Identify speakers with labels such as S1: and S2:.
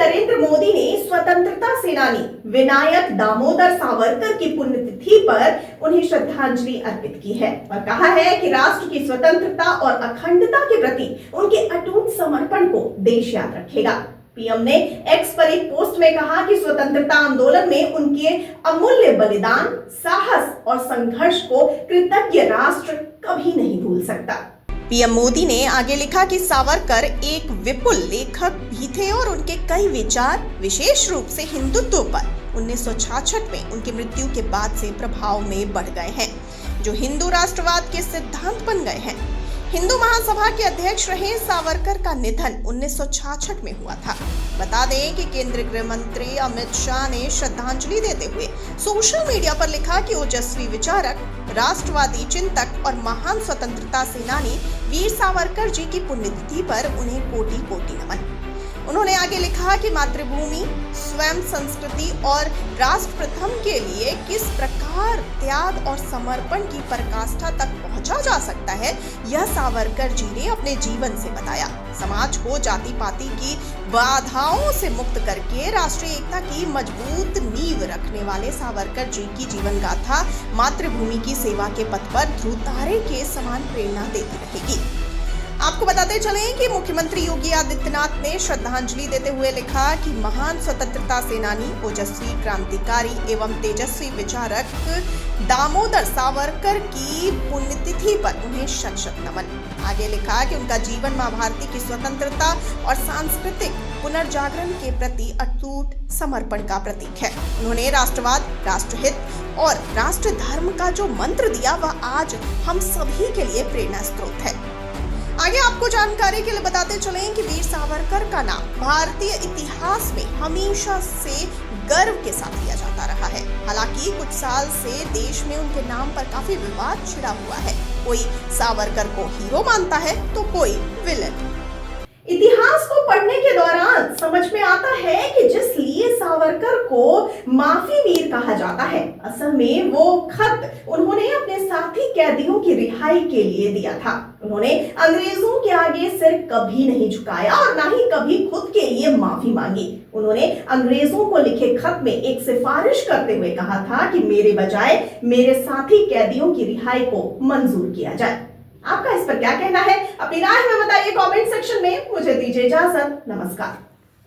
S1: नरेंद्र मोदी ने स्वतंत्रता सेनानी विनायक दामोदर सावरकर की पुण्यतिथि पर उन्हें श्रद्धांजलि अर्पित की है और कहा है कि राष्ट्र की स्वतंत्रता और अखंडता के प्रति उनके अटूट समर्पण को देश याद रखेगा। पीएम ने एक्स पर एक पोस्ट में कहा कि स्वतंत्रता आंदोलन में उनके अमूल्य बलिदान, साहस और संघर्ष को कृतज्ञ राष्ट्र कभी नहीं भूल सकता। पीएम मोदी ने आगे लिखा कि सावरकर एक विपुल लेखक भी थे और उनके कई विचार विशेष रूप से हिंदुत्व पर 1966 में उनकी मृत्यु के बाद से प्रभाव में बढ़ गए हैं, जो हिंदू राष्ट्रवाद के सिद्धांत बन गए हैं। हिंदू महासभा के अध्यक्ष रहे सावरकर का निधन 1966 में हुआ था। बता दें कि केंद्रीय गृह मंत्री अमित शाह ने श्रद्धांजलि देते हुए सोशल मीडिया पर लिखा कि ओजस्वी विचारक, राष्ट्रवादी चिंतक और महान स्वतंत्रता सेनानी वीर सावरकर जी की पुण्यतिथि पर उन्हें कोटि कोटि नमन। उन्होंने आगे लिखा कि मातृभूमि, स्वयं, संस्कृति और राष्ट्र प्रथम के लिए किस प्रकार त्याग और समर्पण की पराकाष्ठा तक पहुंचा जा सकता है, यह सावरकर जी ने अपने जीवन से बताया। समाज को जाति पाति की बाधाओं से मुक्त करके राष्ट्रीय एकता की मजबूत नींव रखने वाले सावरकर जी की जीवन गाथा मातृभूमि की सेवा के पथ पर ध्रुव तारे के समान प्रेरणा देती रहेगी। आपको बताते चलें कि मुख्यमंत्री योगी आदित्यनाथ ने श्रद्धांजलि देते हुए लिखा कि महान स्वतंत्रता सेनानी, ओजस्वी क्रांतिकारी एवं तेजस्वी विचारक दामोदर सावरकर की पुण्यतिथि पर उन्हें शत शत नमन। आगे लिखा कि उनका जीवन मां भारती की स्वतंत्रता और सांस्कृतिक पुनर्जागरण के प्रति अटूट समर्पण का प्रतीक है। उन्होंने राष्ट्रवाद, राष्ट्रहित और राष्ट्र धर्म का जो मंत्र दिया, वह आज हम सभी के लिए प्रेरणा स्रोत है। आगे आपको जानकारी के लिए बताते चलें कि वीर सावरकर का नाम भारतीय इतिहास में हमेशा से गर्व के साथ लिया जाता रहा है। हालांकि कुछ साल से देश में उनके नाम पर काफी विवाद छिड़ा हुआ है। कोई सावरकर को हीरो मानता है तो कोई विलन। इतिहास को पढ़ने के दौरान समझ में आता है कि जिस लिए सावरकर को माफी वीर कहा जाता है, असल में वो खत उन्होंने अपने साथी कैदियों की रिहाई के लिए दिया था। उन्होंने अंग्रेजों के आगे सिर कभी नहीं झुकाया और ना ही कभी खुद के लिए माफी मांगी। उन्होंने अंग्रेजों को लिखे खत में एक सिफारिश करते हुए कहा था कि मेरे बजाय मेरे साथी कैदियों की रिहाई को मंजूर किया जाए। आपका इस पर क्या कहना है? अपनी राय हमें बताइए कमेंट सेक्शन में। मुझे दीजिए इजाजत। नमस्कार।